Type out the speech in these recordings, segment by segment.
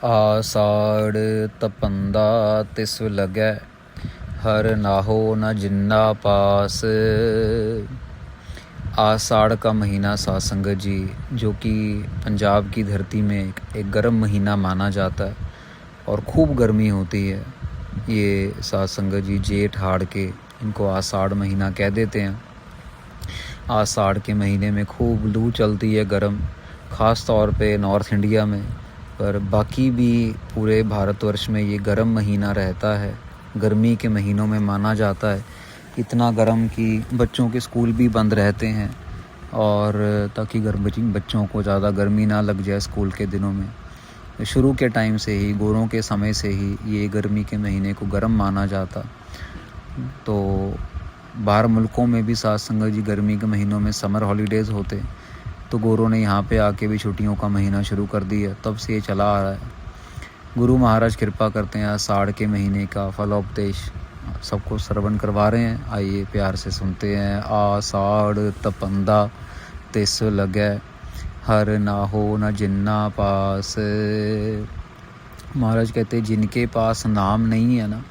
आषाढ़ तपंदा तिस लगै, हर नाहो न जिन्ना पास। आषाढ़ का महीना साध संगत जी, जो कि पंजाब की धरती में एक गर्म महीना माना जाता है और खूब गर्मी होती है। ये साध संगत जी जेठ हाड़ के इनको आषाढ़ महीना कह देते हैं। आषाढ़ के महीने में खूब लू चलती है गर्म, ख़ास तौर पे नॉर्थ इंडिया में, पर बाकी भी पूरे भारतवर्ष में ये गर्म महीना रहता है। गर्मी के महीनों में माना जाता है इतना गर्म कि बच्चों के स्कूल भी बंद रहते हैं, और ताकि बच्चों को ज़्यादा गर्मी ना लग जाए स्कूल के दिनों में। शुरू के टाइम से ही, गोरों के समय से ही ये गर्मी के महीने को गर्म माना जाता। तो बाहर मुल्कों में भी साथ संगत जी गर्मी के महीनों में समर हॉलीडेज़ होते, तो गोरों ने यहाँ पे आके भी छुट्टियों का महीना शुरू कर दिया। तब से ये चला आ रहा है। गुरु महाराज कृपा करते हैं, आषाढ़ के महीने का फलोपदेश सबको श्रवण करवा रहे हैं। आइए प्यार से सुनते हैं। आषाढ़ तपंदा तिस लगै, हर नाहो न जिन्ना पास। महाराज कहते हैं जिनके पास नाम नहीं है ना,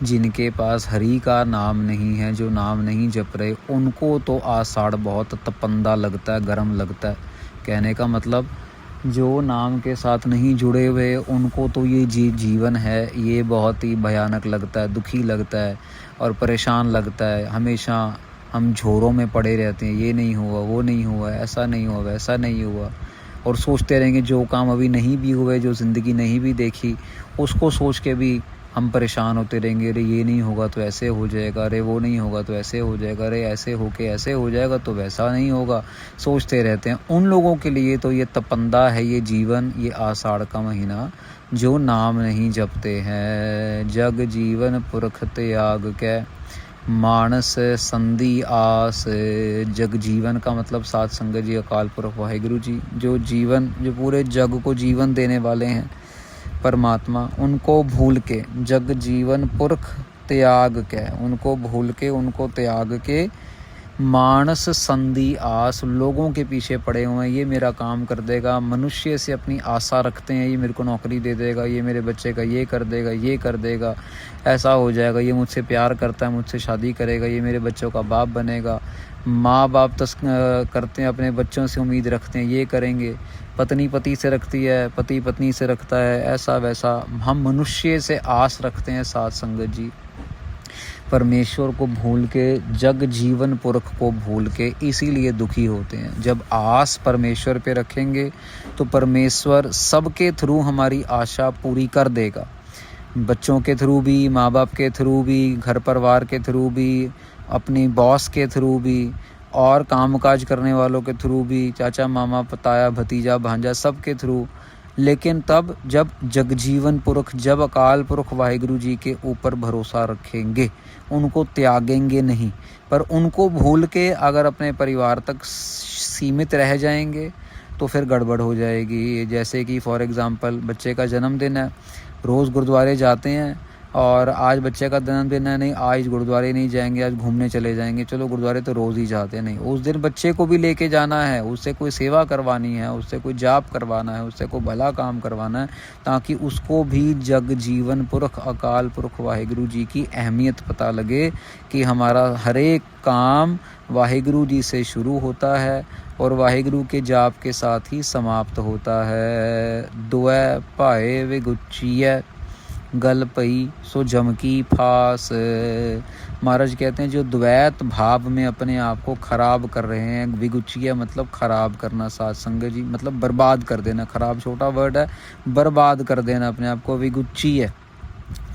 जिनके पास हरि का नाम नहीं है, जो नाम नहीं जप रहे, उनको तो आषाढ़ बहुत तपंदा लगता है, गर्म लगता है। कहने का मतलब जो नाम के साथ नहीं जुड़े हुए उनको तो ये जीवन है ये बहुत ही भयानक लगता है, दुखी लगता है और परेशान लगता है। हमेशा हम झोरों में पड़े रहते हैं, ये नहीं हुआ, वो नहीं हुआ, ऐसा नहीं हुआ, वैसा नहीं हुआ, और सोचते रहेंगे जो काम अभी नहीं भी हुए, जो ज़िंदगी नहीं भी देखी, उसको सोच के भी हम परेशान होते रहेंगे। अरे ये नहीं होगा तो ऐसे हो जाएगा, अरे वो नहीं होगा तो ऐसे हो जाएगा, अरे ऐसे होके ऐसे हो जाएगा तो वैसा नहीं होगा, सोचते रहते हैं। उन लोगों के लिए तो ये तपंदा है, ये जीवन, ये आषाढ़ का महीना, जो नाम नहीं जपते हैं। जग जीवन पुरख त्याग कै, मानस संधि आस। जग जीवन का मतलब साध संगत जी अकाल पुरख वाहिगुरु जी, जो जीवन, जो पूरे जग को जीवन देने वाले हैं परमात्मा, उनको भूल के, जग जीवन पुरख त्याग के, उनको भूल के, उनको त्याग के, मानस संधि आस, लोगों के पीछे पड़े हुए हैं। ये मेरा काम कर देगा, मनुष्य से अपनी आशा रखते हैं, ये मेरे को नौकरी दे देगा, ये मेरे बच्चे का ये कर देगा, ये कर देगा, ऐसा हो जाएगा, ये मुझसे प्यार करता है, मुझसे शादी करेगा, ये मेरे बच्चों का बाप बनेगा। माँ बाप करते हैं, अपने बच्चों से उम्मीद रखते हैं, ये करेंगे। पत्नी पति से रखती है, पति पत्नी से रखता है, ऐसा वैसा। हम मनुष्य से आस रखते हैं साध संगत जी, परमेश्वर को भूल के, जग जीवन पुरख को भूल के, इसीलिए दुखी होते हैं। जब आस परमेश्वर पे रखेंगे तो परमेश्वर सबके थ्रू हमारी आशा पूरी कर देगा। बच्चों के थ्रू भी, माँ बाप के थ्रू भी, घर परिवार के थ्रू भी, अपनी बॉस के थ्रू भी, और कामकाज करने वालों के थ्रू भी, चाचा मामा पताया भतीजा भांजा सब के थ्रू। लेकिन तब जब जगजीवन पुरख, जब अकाल पुरख वाहिगुरु जी के ऊपर भरोसा रखेंगे, उनको त्यागेंगे नहीं। पर उनको भूल के अगर अपने परिवार तक सीमित रह जाएंगे तो फिर गड़बड़ हो जाएगी। जैसे कि फॉर एग्ज़ाम्पल बच्चे का जन्मदिन है, रोज़ गुरुद्वारे जाते हैं, और आज बच्चे का जन्मदिन है, नहीं आज गुरुद्वारे नहीं जाएंगे, आज घूमने चले जाएंगे। चलो गुरुद्वारे तो रोज़ ही जाते, नहीं, उस दिन बच्चे को भी लेके जाना है, उससे कोई सेवा करवानी है, उससे कोई जाप करवाना है, उससे कोई भला काम करवाना है, ताकि उसको भी जग जीवन पुरख अकाल पुरख वाहिगुरु जी की अहमियत पता लगे कि हमारा हर एक काम वाहिगुरु जी से शुरू होता है और वाहिगुरु के जाप के साथ ही समाप्त होता है। दुआ भाए वे गुच्चीय, गल पई सो जम की फास। महाराज कहते हैं जो द्वैत भाव में अपने आप को खराब कर रहे हैं, विगुचिया मतलब खराब करना, साध संगत जी मतलब बर्बाद कर देना, खराब छोटा वर्ड है, बर्बाद कर देना अपने आप को, विगुची है।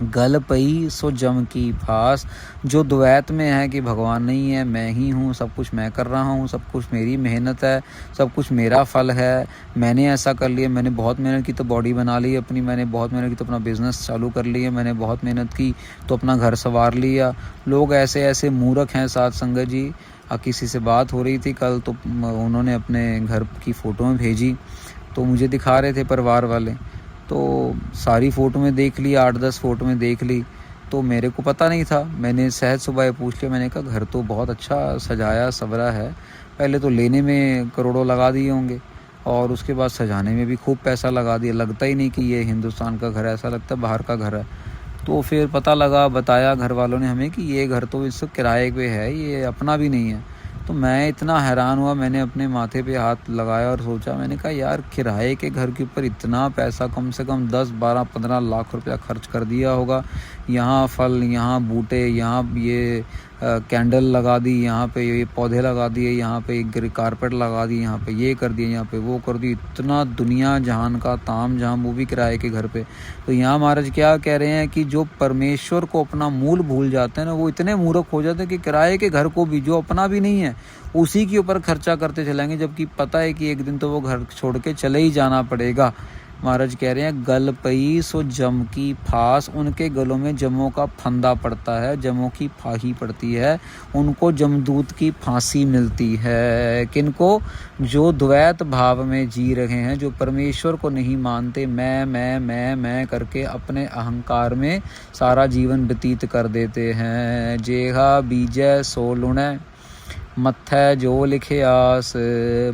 गल पई सो जम की फास, जो द्वैत में है कि भगवान नहीं है, मैं ही हूँ, सब कुछ मैं कर रहा हूँ, सब कुछ मेरी मेहनत है, सब कुछ मेरा फल है, मैंने ऐसा कर लिया, मैंने बहुत मेहनत की तो बॉडी बना ली अपनी, मैंने बहुत मेहनत की तो अपना बिजनेस चालू कर लिया, मैंने बहुत मेहनत की तो अपना घर संवार लिया। लोग ऐसे ऐसे मूर्ख हैं साध संगत जी। किसी से बात हो रही थी कल, तो उन्होंने अपने घर की फ़ोटो में भेजी, तो मुझे दिखा रहे थे परिवार वाले, तो सारी फ़ोटो में देख ली, 8-10 फ़ोटो में देख ली, तो मेरे को पता नहीं था। मैंने सहज सुबह पूछ लिया, मैंने कहा घर तो बहुत अच्छा सजाया सवरा है, पहले तो लेने में करोड़ों लगा दिए होंगे। और उसके बाद सजाने में भी खूब पैसा लगा दिया, लगता ही नहीं कि ये हिंदुस्तान का घर है, ऐसा लगता है बाहर का घर है। तो फिर पता लगा, बताया घर वालों ने हमें कि ये घर तो इस किराए पे है, ये अपना भी नहीं है। तो मैं इतना हैरान हुआ, मैंने अपने माथे पे हाथ लगाया और सोचा, मैंने कहा यार किराए के घर के ऊपर इतना पैसा, कम से कम 10, 12, 15 लाख रुपया खर्च कर दिया होगा। यहाँ फल, यहाँ बूटे, यहाँ ये कैंडल लगा दी, यहाँ पे ये पौधे लगा दिए, यहाँ पे एक कारपेट लगा दी, यहाँ पे ये कर दिए, यहाँ पे वो कर दी, इतना दुनिया जहान का ताम झाम, वो भी किराए के घर पे। तो यहाँ महाराज क्या कह रहे हैं कि जो परमेश्वर को अपना मूल भूल जाते हैं ना, वो इतने मूर्ख हो जाते हैं कि किराए के घर को भी, जो अपना भी नहीं है, उसी के ऊपर खर्चा करते चलेंगे, जबकि पता है कि एक दिन तो वो घर छोड़ के चले ही जाना पड़ेगा। महाराज कह रहे हैं, गल पई सो जम की फांस, उनके गलों में जमों का फंदा पड़ता है, जमों की फाही पड़ती है, उनको जमदूत की फांसी मिलती है। किनको? जो द्वैत भाव में जी रहे हैं, जो परमेश्वर को नहीं मानते, मैं करके अपने अहंकार में सारा जीवन व्यतीत कर देते हैं। जेहा बीजय सो लुणै मत्थै जो लिखे आस।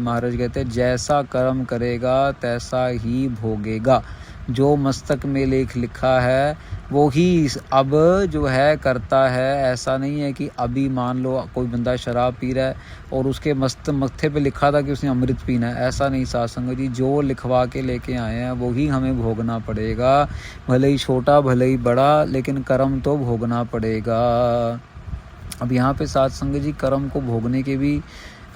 महाराज कहते हैं, जैसा कर्म करेगा तैसा ही भोगेगा। जो मस्तक में लेख लिखा है वो ही अब जो है करता है। ऐसा नहीं है कि अभी मान लो कोई बंदा शराब पी रहा है और उसके मत्थे पे लिखा था कि उसने अमृत पीना है, ऐसा नहीं साध संगत जी। जो लिखवा के लेके आए हैं वो ही हमें भोगना पड़ेगा, भले ही छोटा भले ही बड़ा, लेकिन कर्म तो भोगना पड़ेगा। अब यहाँ पे साध संगत जी, कर्म को भोगने के भी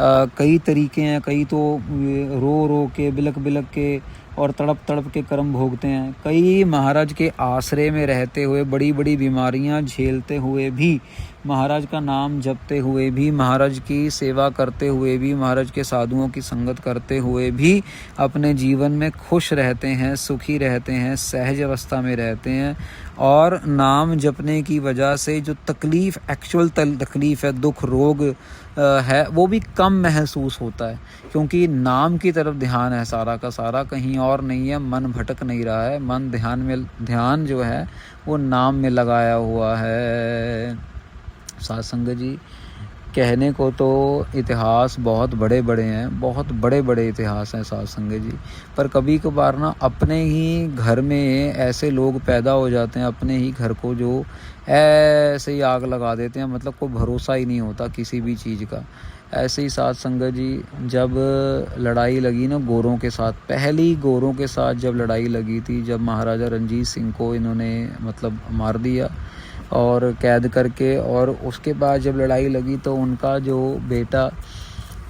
कई तरीके हैं। कई तो रो रो के, बिलक बिलक के और तड़प तड़प के कर्म भोगते हैं। कई महाराज के आश्रय में रहते हुए, बड़ी बड़ी बीमारियां झेलते हुए भी, महाराज का नाम जपते हुए भी, महाराज की सेवा करते हुए भी, महाराज के साधुओं की संगत करते हुए भी अपने जीवन में खुश रहते हैं, सुखी रहते हैं, सहज अवस्था में रहते हैं। और नाम जपने की वजह से जो तकलीफ़, एक्चुअल तकलीफ़ है, दुख रोग है, वो भी कम महसूस होता है, क्योंकि नाम की तरफ ध्यान है सारा का सारा, कहीं और नहीं है। मन भटक नहीं रहा है, मन ध्यान जो है वो नाम में लगाया हुआ है। साध संगत जी, कहने को तो इतिहास बहुत बड़े बड़े हैं, बहुत बड़े बड़े इतिहास हैं साध संगत जी, पर कभी कभार ना अपने ही घर में ऐसे लोग पैदा हो जाते हैं, अपने ही घर को जो ऐसे ही आग लगा देते हैं, मतलब कोई भरोसा ही नहीं होता किसी भी चीज़ का। ऐसे ही साध संगत जी, जब लड़ाई लगी ना गोरों के साथ, पहली गोरों के साथ जब लड़ाई लगी थी, जब महाराजा रणजीत सिंह को इन्होंने मतलब मार दिया और कैद करके, और उसके बाद जब लड़ाई लगी तो उनका जो बेटा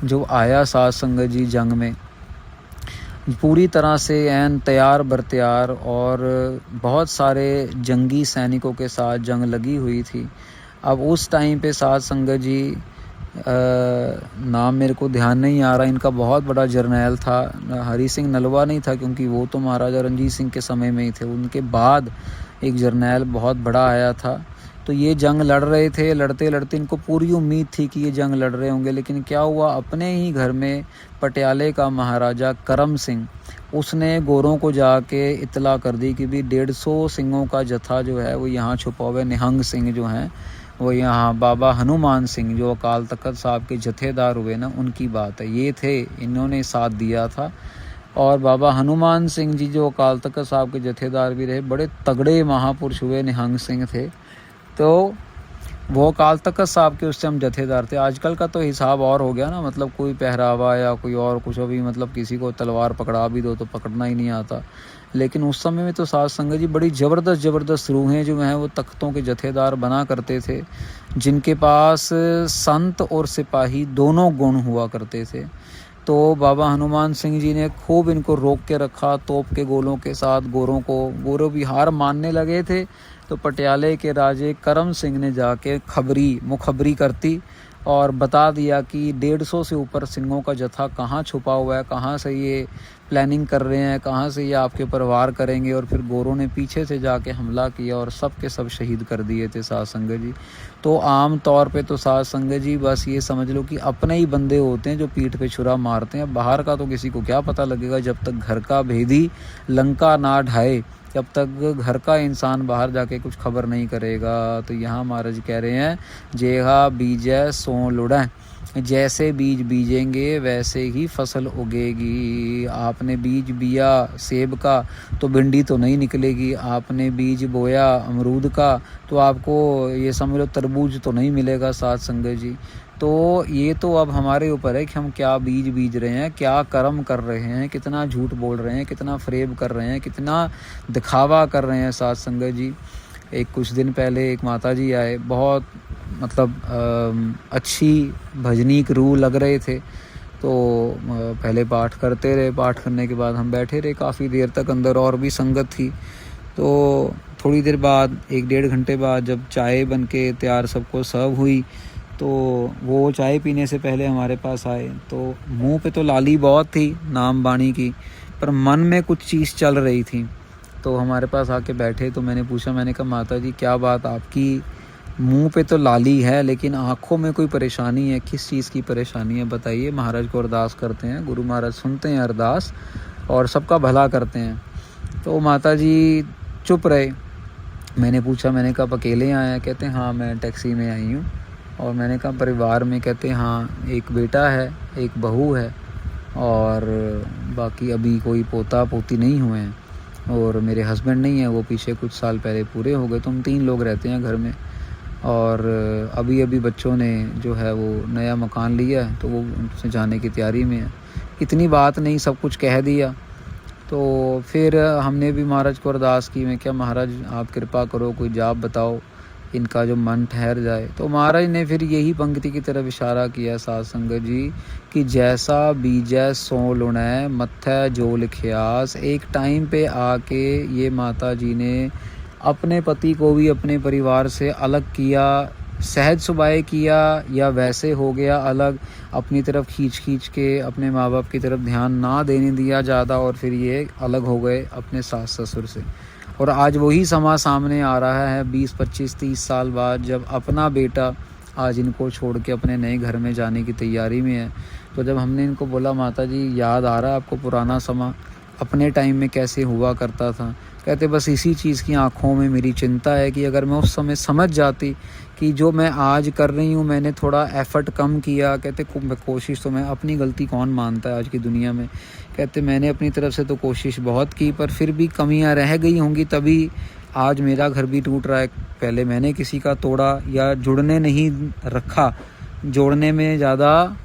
जो आया साध संगत जी जंग में, पूरी तरह से एन तैयार बरतैयार, और बहुत सारे जंगी सैनिकों के साथ जंग लगी हुई थी। अब उस टाइम पे साध संगत जी, नाम मेरे को ध्यान नहीं आ रहा, इनका बहुत बड़ा जर्नैल था, हरी सिंह नलवा नहीं था, क्योंकि वो तो महाराजा रणजीत सिंह के समय में ही थे। उनके बाद एक जर्नैल बहुत बड़ा आया था। तो ये जंग लड़ रहे थे, लड़ते लड़ते इनको पूरी उम्मीद थी कि ये जंग लड़ रहे होंगे, लेकिन क्या हुआ, अपने ही घर में पटियाले का महाराजा करम सिंह, उसने गोरों को जाके इतला कर दी कि भी 150 सिंहों का जत्था जो है वो यहाँ छुपा हुआ है। निहंग सिंह जो हैं वो यहाँ, बाबा हनुमान सिंह जो अकाल तख्त साहब के जत्थेदार हुए ना, उनकी बात है, ये थे, इन्होंने साथ दिया था। और बाबा हनुमान सिंह जी जो अकाल तख्त साहब के जत्थेदार भी रहे, बड़े तगड़े महापुरुष हुए, निहंग सिंह थे। तो वो अकाल तख्त साहब के उस टाइम जत्थेदार थे। आजकल का तो हिसाब और हो गया ना, मतलब कोई पहरावा या कोई और कुछ भी, मतलब किसी को तलवार पकड़ा भी दो तो पकड़ना ही नहीं आता। लेकिन उस समय में तो साध संगत जी बड़ी ज़बरदस्त रूहें जो हैं वो तख्तों के जत्थेदार बना करते थे, जिनके पास संत और सिपाही दोनों गुण हुआ करते थे। तो बाबा हनुमान सिंह जी ने खूब इनको रोक के रखा, तोप के गोलों के साथ गोरों को। गोरों भी हार मानने लगे थे, तो पटियाले के राजे करम सिंह ने जाके मुखबरी करती और बता दिया कि 150 से ऊपर सिंहों का जत्था कहाँ छुपा हुआ है, कहाँ से ये प्लानिंग कर रहे हैं, कहाँ से ये आपके ऊपर वार करेंगे। और फिर गोरों ने पीछे से जाके हमला किया और सब के सब शहीद कर दिए थे साध संगत जी। तो आम तौर पे तो साध संगत जी बस ये समझ लो कि अपने ही बंदे होते हैं जो पीठ पे छुरा मारते हैं, बाहर का तो किसी को क्या पता लगेगा। जब तक घर का भेदी लंका ना ढाए, जब तक घर का इंसान बाहर जाके कुछ खबर नहीं करेगा। तो यहाँ महाराज कह रहे हैं, जेहा बीजै सो लुढ़ै, जैसे बीज बीजेंगे वैसे ही फसल उगेगी। आपने बीज बिया सेब का तो भिंडी तो नहीं निकलेगी, आपने बीज बोया अमरूद का तो आपको ये समझ लो तरबूज तो नहीं मिलेगा साथ संगत जी। तो ये तो अब हमारे ऊपर है कि हम क्या बीज बीज रहे हैं, क्या कर्म कर रहे हैं, कितना झूठ बोल रहे हैं, कितना फरेब कर रहे हैं, कितना दिखावा कर रहे हैं साथ संगत जी। एक कुछ दिन पहले एक माता जी आए, बहुत मतलब अच्छी भजनीक रूह लग रहे थे। तो पहले पाठ करते रहे, पाठ करने के बाद हम बैठे रहे काफ़ी देर तक, अंदर और भी संगत थी। तो थोड़ी देर बाद 1-1.5 घंटे बाद जब चाय बन के तैयार सबको सर्व हुई, तो वो चाय पीने से पहले हमारे पास आए। तो मुंह पे तो लाली बहुत थी नाम बाणी की, पर मन में कुछ चीज़ चल रही थी। तो हमारे पास आके बैठे, तो मैंने पूछा, मैंने कहा माता जी क्या बात, आपकी मुंह पे तो लाली है लेकिन आँखों में कोई परेशानी है, किस चीज़ की परेशानी है बताइए। महाराज को अरदास करते हैं, गुरु महाराज सुनते हैं अरदास और सबका भला करते हैं। तो माता जी चुप रहे। मैंने पूछा, मैंने कहा अकेले आए हैं? कहते हैं हाँ मैं टैक्सी में आई हूँ। और मैंने कहा परिवार में? कहते हैं हाँ एक बेटा है, एक बहू है और बाकी अभी कोई पोता पोती नहीं हुए हैं, और मेरे हस्बैंड नहीं है, वो पीछे कुछ साल पहले पूरे हो गए। तो हम 3 लोग रहते हैं घर में, और अभी अभी बच्चों ने जो है वो नया मकान लिया है, तो वो उनसे जाने की तैयारी में है। इतनी बात नहीं, सब कुछ कह दिया। तो फिर हमने भी महाराज को अरदास की, मैं क्या महाराज आप कृपा करो, कोई जाप बताओ, इनका जो मन ठहर जाए। तो महाराज ने फिर यही पंक्ति की तरफ इशारा किया साध संगत जी कि जैसा बीजै सो लुणै मत्थै जो लिखियास। एक टाइम पे आके ये माता जी ने अपने पति को भी अपने परिवार से अलग किया, सहज सुभाव किया या वैसे हो गया अलग, अपनी तरफ खींच के अपने माँ बाप की तरफ ध्यान ना देने दिया ज़्यादा, और फिर ये अलग हो गए अपने सास ससुर से। और आज वही समा सामने आ रहा है 20, 25, 30 साल बाद, जब अपना बेटा आज इनको छोड़ के अपने नए घर में जाने की तैयारी में है। तो जब हमने इनको बोला माता जी याद आ रहा है आपको पुराना समा, अपने टाइम में कैसे हुआ करता था? कहते बस इसी चीज़ की आंखों में मेरी चिंता है कि अगर मैं उस समय समझ जाती कि जो मैं आज कर रही हूँ मैंने थोड़ा एफर्ट कम किया। कहते कोशिश तो मैं, अपनी गलती कौन मानता है आज की दुनिया में। कहते मैंने अपनी तरफ से तो कोशिश बहुत की, पर फिर भी कमियाँ रह गई होंगी, तभी आज मेरा घर भी टूट रहा है। पहले मैंने किसी का तोड़ा या जुड़ने नहीं रखा, जोड़ने में ज़्यादा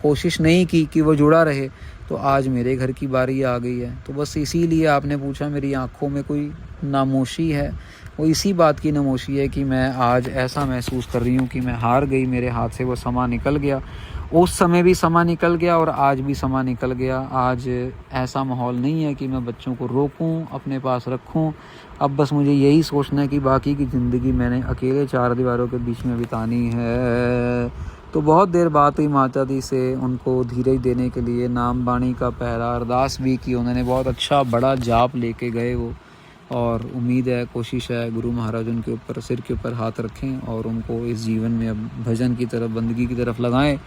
कोशिश नहीं की कि वो जुड़ा रहे, तो आज मेरे घर की बारी आ गई है। तो बस इसीलिए आपने पूछा मेरी आंखों में कोई नामोशी है, वो इसी बात की नामोशी है कि मैं आज ऐसा महसूस कर रही हूँ कि मैं हार गई, मेरे हाथ से वो समा निकल गया। उस समय भी समा निकल गया और आज भी समा निकल गया। आज ऐसा माहौल नहीं है कि मैं बच्चों को रोकूं, अपने पास रखूं। अब बस मुझे यही सोचना है कि बाकी की ज़िंदगी मैंने अकेले 4 दीवारों के बीच में बितानी है। तो बहुत देर बात हुई माता जी से, उनको धीरज देने के लिए नाम बाणी का पहरा अरदास भी की उन्होंने, बहुत अच्छा बड़ा जाप लेके गए वो। और उम्मीद है, कोशिश है गुरु महाराज उनके ऊपर सिर के ऊपर हाथ रखें और उनको इस जीवन में अब भजन की तरफ, बंदगी की तरफ लगाएं।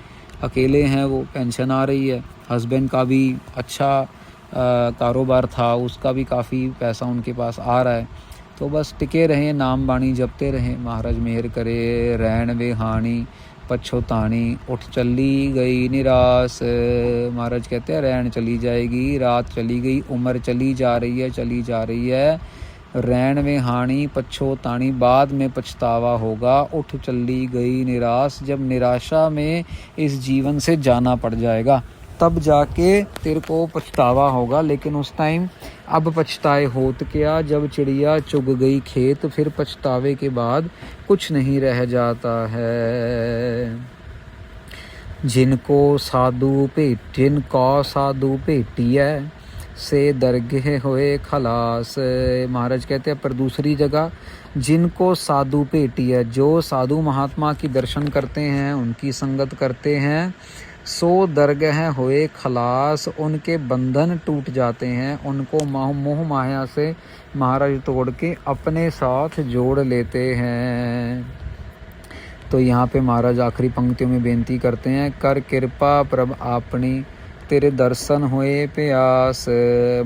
अकेले हैं वो, पेंशन आ रही है, हस्बैंड का भी अच्छा कारोबार था, उसका भी काफ़ी पैसा उनके पास आ रहा है। तो बस टिके रहें, नाम बाणी जपते रहें। महाराज मेहर करे, रैन वे हाणी पछोतानी, उठ चली गई निराश। महाराज कहते हैं रैन चली जाएगी, रात चली गई, उम्र चली जा रही है, चली जा रही है। रैन में हानि पछोतानी, बाद में पछतावा होगा। उठ चली गई निराश, जब निराशा में इस जीवन से जाना पड़ जाएगा तब जाके तेरे को पछतावा होगा। लेकिन उस टाइम अब पछताए होत क्या, जब चिड़िया चुग गई खेत, फिर पछतावे के बाद कुछ नहीं रह जाता है। जिनको साधु भेटिया से दरगाह होए खलास। महाराज कहते हैं पर दूसरी जगह, जिनको साधु भेटिया, जो साधु महात्मा की दर्शन करते हैं, उनकी संगत करते हैं, सो दरगाह होए खलास, उनके बंधन टूट जाते हैं, उनको मोह माया से महाराज तोड़ के अपने साथ जोड़ लेते हैं। तो यहाँ पे महाराज आखिरी पंक्तियों में बेनती करते हैं, कर कृपा प्रभ आपनी तेरे दर्शन हुए प्यास।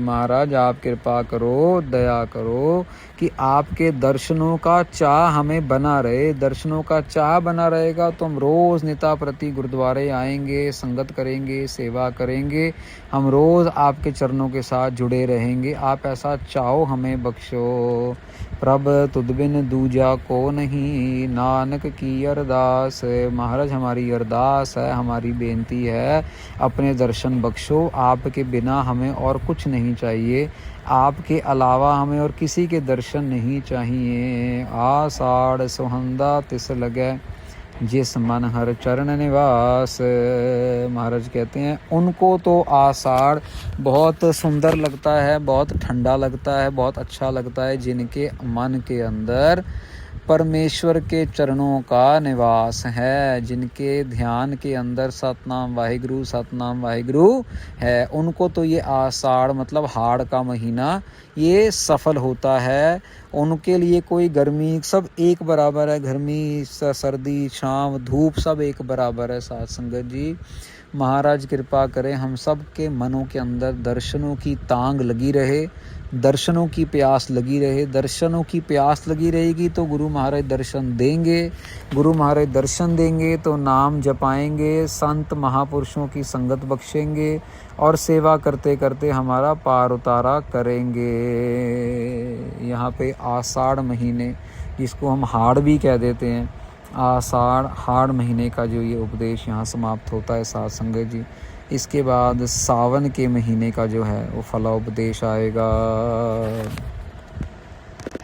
महाराज आप कृपा करो, दया करो कि आपके दर्शनों का चाह हमें बना रहे। दर्शनों का चाह बना रहेगा तो हम रोज़ निता प्रति गुरुद्वारे आएंगे, संगत करेंगे, सेवा करेंगे, हम रोज़ आपके चरणों के साथ जुड़े रहेंगे। आप ऐसा चाहो हमें बख्शो। प्रभ तुद बिन दूजा को नहीं, नानक की अरदास। महाराज हमारी अरदास है, हमारी बेनती है, अपने दर्शन बख्शो। आपके बिना हमें और कुछ नहीं चाहिए, आपके अलावा हमें और किसी के दर्शन नहीं चाहिए। आषाढ़ सुहंदा तिस लगे, जिस मन हर चरण निवास। महाराज कहते हैं उनको तो आषाढ़ बहुत सुंदर लगता है, बहुत ठंडा लगता है, बहुत अच्छा लगता है, जिनके मन के अंदर परमेश्वर के चरणों का निवास है, जिनके ध्यान के अंदर सतनाम वाहिगुरु है, उनको तो ये आषाढ़ मतलब हाड़ का महीना ये सफल होता है। उनके लिए कोई गर्मी सब एक बराबर है, गर्मी सर्दी शाम धूप सब एक बराबर है। साथ संगत जी महाराज कृपा करें हम सब के मनों के अंदर दर्शनों की तांग लगी रहे, दर्शनों की प्यास लगी रहे। दर्शनों की प्यास लगी रहेगी तो गुरु महाराज दर्शन देंगे, गुरु महाराज दर्शन देंगे तो नाम जपाएंगे, संत महापुरुषों की संगत बख्शेंगे और सेवा करते करते हमारा पार उतारा करेंगे। यहाँ पे आषाढ़ महीने जिसको हम हाड़ भी कह देते हैं, आषाढ़ हाड़ महीने का जो ये उपदेश यहाँ समाप्त होता है साथ संगत जी। इसके बाद सावन के महीने का जो है वो फलोपदेश आएगा।